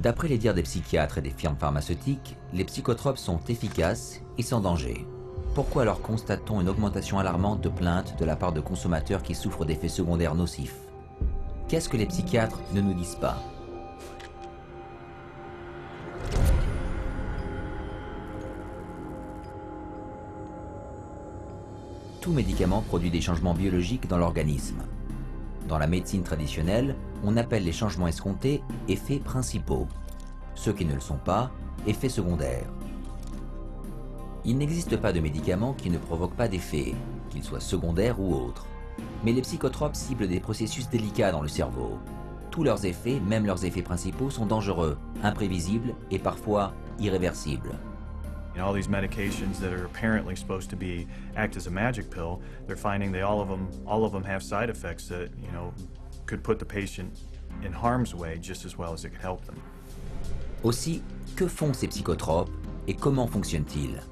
D'après les dires des psychiatres et des firmes pharmaceutiques, les psychotropes sont efficaces et sans danger. Pourquoi alors constate-t-on une augmentation alarmante de plaintes de la part de consommateurs qui souffrent d'effets secondaires nocifs? Qu'est-ce que les psychiatres ne nous disent pas? Tout médicament produit des changements biologiques dans l'organisme. Dans la médecine traditionnelle, on appelle les changements escomptés effets principaux. Ceux qui ne le sont pas, effets secondaires. Il n'existe pas de médicament qui ne provoque pas d'effets, qu'ils soient secondaires ou autres. Mais les psychotropes ciblent des processus délicats dans le cerveau. Tous leurs effets, même leurs effets principaux, sont dangereux, imprévisibles et parfois irréversibles. And all these medications that are apparently supposed to act as a magic pill, they're finding all of them have side effects that, could put the patient in harm's way just as well as it could help them. Aussi, que font ces psychotropes et comment fonctionnent-ils?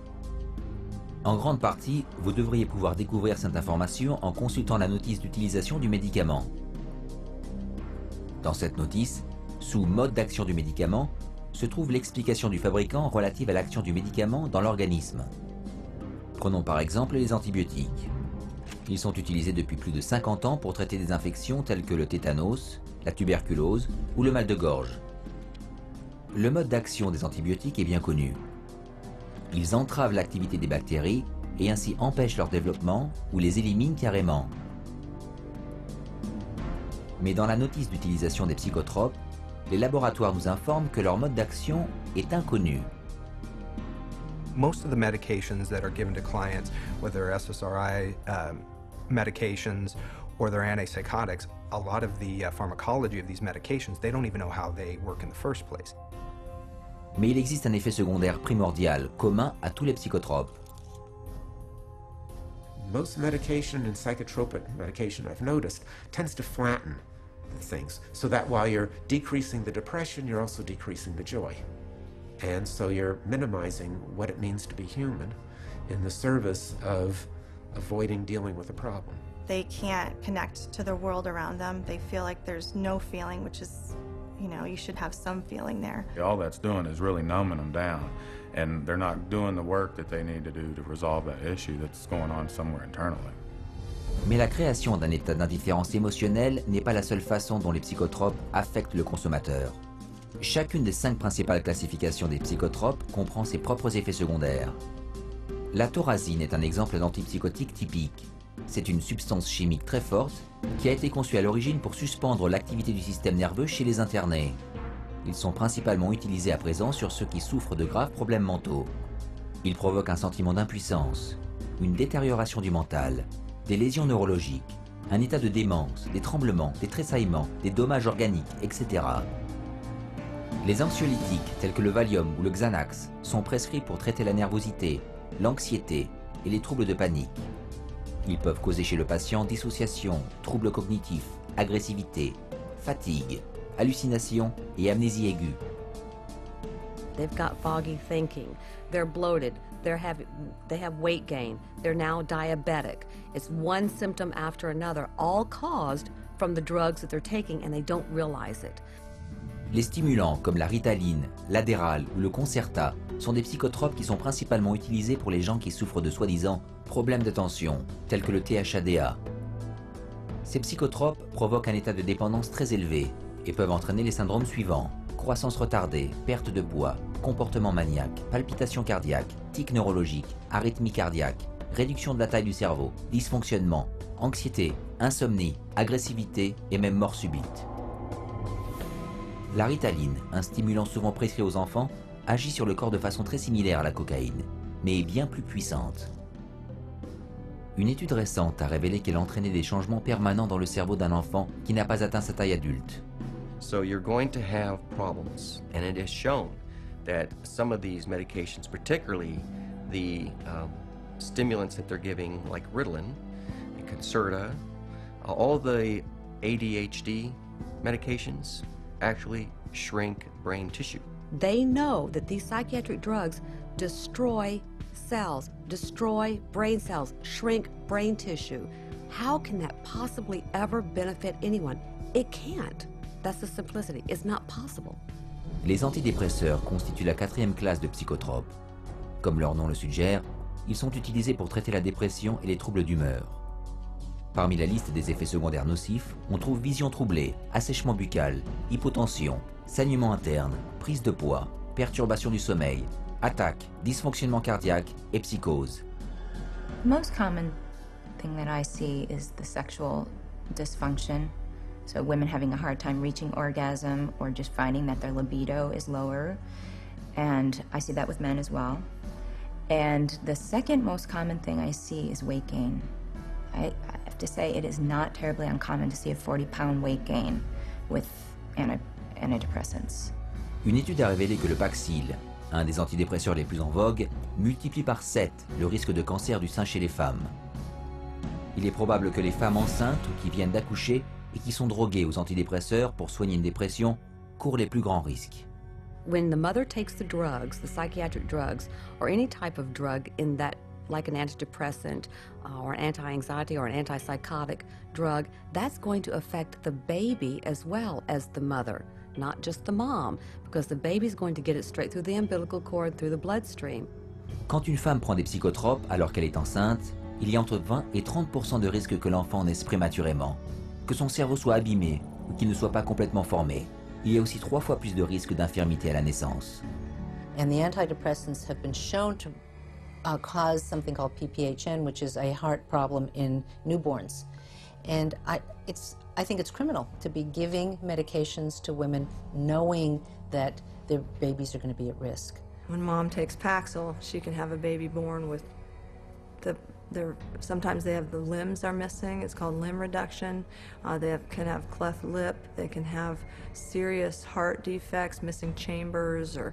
En grande partie, vous devriez pouvoir découvrir cette information en consultant la notice d'utilisation du médicament. Dans cette notice, sous mode d'action du médicament, se trouve l'explication du fabricant relative à l'action du médicament dans l'organisme. Prenons par exemple les antibiotiques. Ils sont utilisés depuis plus de 50 ans pour traiter des infections telles que le tétanos, la tuberculose ou le mal de gorge. Le mode d'action des antibiotiques est bien connu. Ils entravent l'activité des bactéries et ainsi empêchent leur développement ou les éliminent carrément. Mais dans la notice d'utilisation des psychotropes, les laboratoires nous informent que leur mode d'action est inconnu. Most of the medications that are given to clients, whether they're SSRI medications or they're antipsychotics, a lot of the pharmacology of these medications, they don't even know how they work in the first place. Mais il existe un effet secondaire primordial, commun à tous les psychotropes. Most medication and psychotropic medication I've noticed tends to flatten things, so that while you're decreasing the depression, you're also decreasing the joy. And so you're minimizing what it means to be human in the service of avoiding dealing with a problem. They can't connect to the world around them. They feel like there's no feeling, which is, you should have some feeling there. All that's doing is really numbing them down, and they're not doing the work that they need to do to resolve that issue that's going on somewhere internally. Mais la création d'un état d'indifférence émotionnelle n'est pas la seule façon dont les psychotropes affectent le consommateur. Chacune des 5 principales classifications des psychotropes comprend ses propres effets secondaires. La thorazine est un exemple d'antipsychotique typique. C'est une substance chimique très forte qui a été conçue à l'origine pour suspendre l'activité du système nerveux chez les internés. Ils sont principalement utilisés à présent sur ceux qui souffrent de graves problèmes mentaux. Ils provoquent un sentiment d'impuissance, une détérioration du mental, des lésions neurologiques, un état de démence, des tremblements, des tressaillements, des dommages organiques, etc. Les anxiolytiques tels que le Valium ou le Xanax sont prescrits pour traiter la nervosité, l'anxiété et les troubles de panique. Ils peuvent causer chez le patient dissociation, troubles cognitifs, agressivité, fatigue, hallucinations et amnésie aiguë. They've got foggy thinking, they're bloated, they have weight gain, they're now diabetic. It's one symptom after another, all caused from the drugs that they're taking and they don't realize it. Les stimulants comme la Ritaline, l'Adderall ou le Concerta sont des psychotropes qui sont principalement utilisés pour les gens qui souffrent de soi-disant problèmes d'attention, tels que le THADA. Ces psychotropes provoquent un état de dépendance très élevé et peuvent entraîner les syndromes suivants: croissance retardée, perte de poids, comportement maniaque, palpitations cardiaques, tics neurologiques, arythmie cardiaque, réduction de la taille du cerveau, dysfonctionnement, anxiété, insomnie, agressivité et même mort subite. La Ritaline, un stimulant souvent prescrit aux enfants, agit sur le corps de façon très similaire à la cocaïne, mais est bien plus puissante. Une étude récente a révélé qu'elle entraînait des changements permanents dans le cerveau d'un enfant qui n'a pas atteint sa taille adulte. So you're going to have problems, and it is shown that some of these medications, particularly the stimulants that they're giving like Ritalin and Concerta, all the ADHD medications actually shrink brain tissue. They know that these psychiatric drugs destroy cells, destroy brain cells, shrink brain tissue. How can that possibly ever benefit anyone? It can't. That's the simplicity. It's not possible. Les antidépresseurs constituent la 4e classe de psychotropes. Comme leur nom le suggère, ils sont utilisés pour traiter la dépression et les troubles d'humeur. Parmi la liste des effets secondaires nocifs, on trouve vision troublée, assèchement buccal, hypotension, saignement interne, prise de poids, perturbation du sommeil, attaque, dysfonctionnement cardiaque et psychose. The most common thing that I see is the sexual dysfunction. So women having a hard time reaching orgasm or just finding that their libido is lower. And I see that with men as well. And the second most common thing I see is weight gain. I have to say it is not terribly uncommon to see a 40-pound weight gain with antidepressants. Une étude a révélé que le Paxil, un des antidépresseurs les plus en vogue, multiplie par 7 le risque de cancer du sein chez les femmes. Il est probable que les femmes enceintes ou qui viennent d'accoucher et qui sont droguées aux antidépresseurs pour soigner une dépression courent les plus grands risques. When the mother takes the drugs, the psychiatric drugs, or any type of drug in that, like an antidepressant or an anti-anxiety or an antipsychotic drug, that's going to affect the baby as well as the mother, not just the mom, because the baby's going to get it straight through the umbilical cord, through the bloodstream. Quand une femme prend des psychotropes alors qu'elle est enceinte, il y a entre 20 et 30% de risque que l'enfant naisse prématurément, que son cerveau soit abîmé ou qu'il ne soit pas complètement formé. Il y a aussi 3 fois plus de risque d'infirmité à la naissance. And the antidepressants have been shown to cause something called PPHN, which is a heart problem in newborns. And I think it's criminal to be giving medications to women knowing that their babies are going to be at risk. When mom takes Paxil, she can have a baby born with sometimes they have the limbs are missing. It's called limb reduction. Can have cleft lip. They can have serious heart defects, missing chambers, or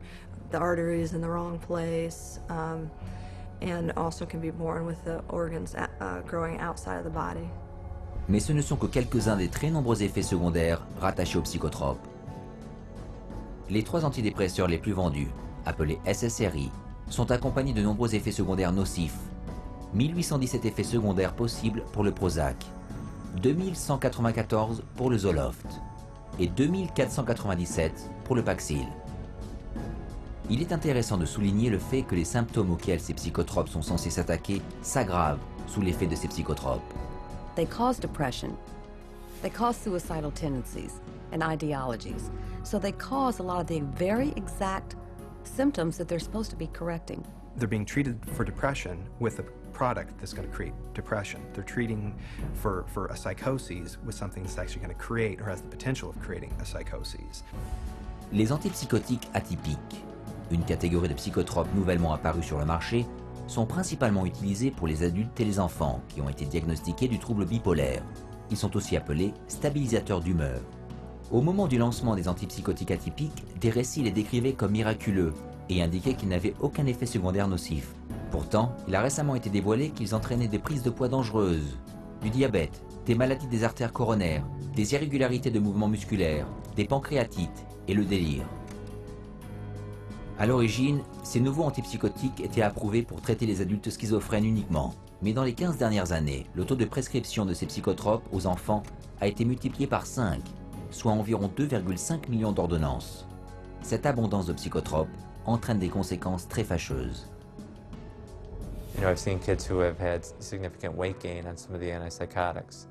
the arteries in the wrong place, and also can be born with the organs growing outside of the body. Mais ce ne sont que quelques-uns des très nombreux effets secondaires rattachés aux psychotropes. Les 3 antidépresseurs les plus vendus, appelés SSRI, sont accompagnés de nombreux effets secondaires nocifs. 1817 effets secondaires possibles pour le Prozac, 2194 pour le Zoloft et 2497 pour le Paxil. Il est intéressant de souligner le fait que les symptômes auxquels ces psychotropes sont censés s'attaquer s'aggravent sous l'effet de ces psychotropes. They cause depression. They cause suicidal tendencies and ideologies. So they cause a lot of the very exact symptoms that they're supposed to be correcting. They're being treated for depression with a product that's going to create depression. They're treating for a psychosis with something that's actually going to create or has the potential of creating a psychosis. Les antipsychotiques atypiques, une catégorie de psychotropes nouvellement apparus sur le marché, sont principalement utilisés pour les adultes et les enfants qui ont été diagnostiqués du trouble bipolaire. Ils sont aussi appelés stabilisateurs d'humeur. Au moment du lancement des antipsychotiques atypiques, des récits les décrivaient comme miraculeux et indiquaient qu'ils n'avaient aucun effet secondaire nocif. Pourtant, il a récemment été dévoilé qu'ils entraînaient des prises de poids dangereuses, du diabète, des maladies des artères coronaires, des irrégularités de mouvements musculaires, des pancréatites et le délire. À l'origine, ces nouveaux antipsychotiques étaient approuvés pour traiter les adultes schizophrènes uniquement. Mais dans les 15 dernières années, le taux de prescription de ces psychotropes aux enfants a été multiplié par 5, soit environ 2,5 millions d'ordonnances. Cette abondance de psychotropes entraîne des conséquences très fâcheuses. You know, I've seen kids who have had significant weight gain on some of the antipsychotics.